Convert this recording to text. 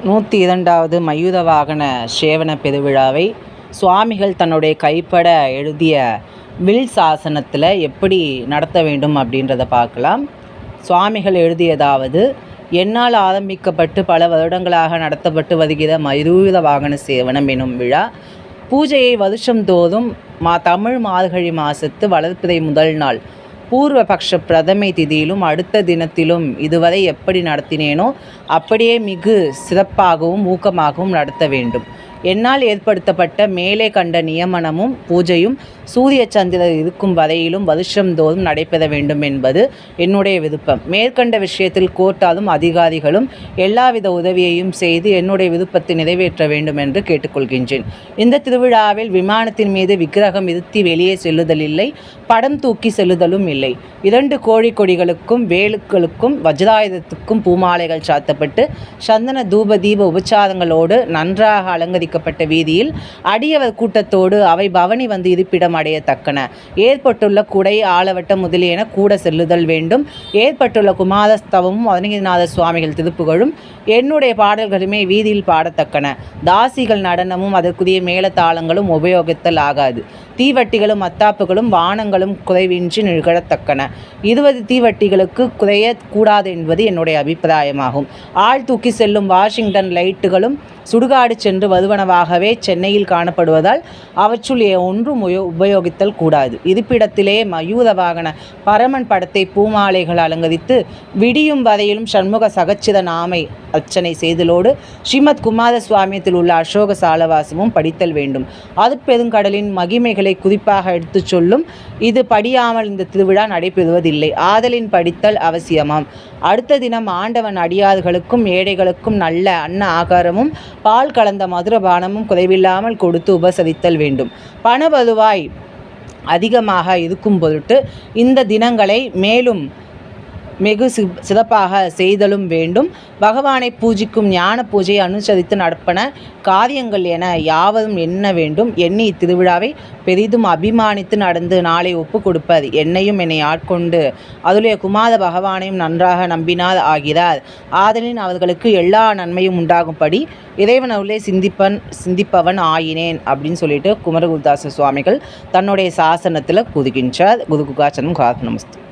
102வது மயூர வாகன சேவன பெருவிழாவை சுவாமிகள் தன்னுடைய கைப்பட எழுதிய வில் சாசனத்தில் எப்படி நடத்த வேண்டும் அப்படின்றத பார்க்கலாம். சுவாமிகள் எழுதியதாவது: என்னால் ஆரம்பிக்கப்பட்டு பல வருடங்களாக நடத்தப்பட்டு வருகிற மயூர வாகன சேவனம் எனும் விழா பூஜையை வருஷந்தோறும் தமிழ் மார்கழி மாதத்து வளர்ப்பிறை முதல் நாள் பூர்வபக்ஷ பிரதமை திதியிலும் அடுத்த தினத்திலும் இதுவரை எப்படி நடத்தினேனோ அப்படியே மிகு சிறப்பாகவும் ஊக்கமாகவும் நடத்த வேண்டும். என்னால் ஏற்படுத்தப்பட்ட மேலே கண்ட நியமனமும் பூஜையும் சூரிய சந்திரர் இருக்கும் வரையிலும் வருஷந்தோறும் நடைபெற வேண்டும் என்பது என்னுடைய விருப்பம். மேற்கண்ட விஷயத்தில் கோர்ட்டாலும் அதிகாரிகளும் எல்லாவித உதவியையும் செய்து என்னுடைய விருப்பத்தை நிறைவேற்ற வேண்டும் என்று கேட்டுக்கொள்கின்றேன். இந்த திருவிழாவில் விமானத்தின் மீது விக்கிரகம் இருத்தி வெளியே செல்லுதல் இல்லை, படம் தூக்கி செல்லுதலும் இல்லை. 2 கோழி கொடிகளுக்கும் வேலுக்களுக்கும் வஜ்ராயுதத்துக்கும் பூமாலைகள் சாத்தப்பட்டு சந்தன தூப தீப உபச்சாரங்களோடு நன்றாக அலங்கரிக்கப்பட்ட வீதியில் அடியவர் கூட்டத்தோடு அவை பவனி வந்து இருப்பிடம் அடையத்தக்கன. ஏற்பட்டுள்ள குடை ஆலவட்டம் முதலியன கூட செல்லுதல் வேண்டும். ஏற்பட்டுள்ள குமாரஸ்தவமும் அருணகிரிநாத சுவாமிகள் திருப்புகழும் என்னுடைய பாடல்களுமே வீதியில் பாடத்தக்கன. தாசிகள் நடனமும் அதற்குரிய மேளதாளங்களும் உபயோகித்தல் ஆகாது. தீவட்டிகளும் மத்தாப்புகளும் வானங்களும் குறைவின்றி நிகழத்தக்கன. 20 தீவட்டிகளுக்கு குறைய கூடாது என்பது என்னுடைய அபிப்பிராயமாகும். ஆள் தூக்கி செல்லும் வாஷிங்டன் லைட்டுகளும் சுடுகாடு சென்று வருவனவாகவே சென்னையில் காணப்படுவதால் அவற்றுள் ஒன்றும் உபயோகித்தல் கூடாது. இருப்பிடத்திலே மயூர வாகன பரமன் படத்தை பூமாலைகள் அலங்கரித்து விடியும் வரையிலும் சண்முக சகச்சித நாமை அர்ச்சனை செய்தலோடு ஸ்ரீமத் குமார சுவாமியத்தில் உள்ள அசோக சாலவாசமும் படித்தல் வேண்டும். அருட்பெருங்கடலின் மகிமைகளை குறிப்பாக எடுத்துச் சொல்லும். இது படியாமல் இந்த திருவிழா நடைபெறுவதில்லை. ஆதலின் படித்தல் அவசியமாம். அடுத்த தினம் ஆண்டவன் அடியார்களுக்கும் ஏழைகளுக்கும் நல்ல அன்ன ஆகாரமும் பால் கலந்த மதுரபானமும் குறைவில்லாமல் கொடுத்து உபசரித்தல் வேண்டும். பண வருவாய் அதிகமாக இருக்கும் பொருட்டு இந்த தினங்களை மேலும் மிகு சிறப்பாக செய்தலும் வேண்டும். பகவானை பூஜிக்கும் ஞான பூஜையை அனுசரித்து நடப்பன காரியங்கள் என யாவரும் எண்ண வேண்டும். எண்ணி இத்திருவிழாவை பெரிதும் அபிமானித்து நடந்து நாளை ஒப்பு கொடுப்பர். என்னையும் என்னை ஆட்கொண்டு அதுடைய குமார பகவானையும் நன்றாக நம்பினார் ஆகிறார். ஆதலின் அவர்களுக்கு எல்லா நன்மையும் உண்டாகும்படி இறைவன் அவர்களே சிந்திப்பவன் ஆயினேன் அப்படின்னு சொல்லிட்டு குமரகுருதாச சுவாமிகள் தன்னுடைய சாசனத்தில் கூறுகின்றார். குரு குகாச்சனம் காரணமஸ்து.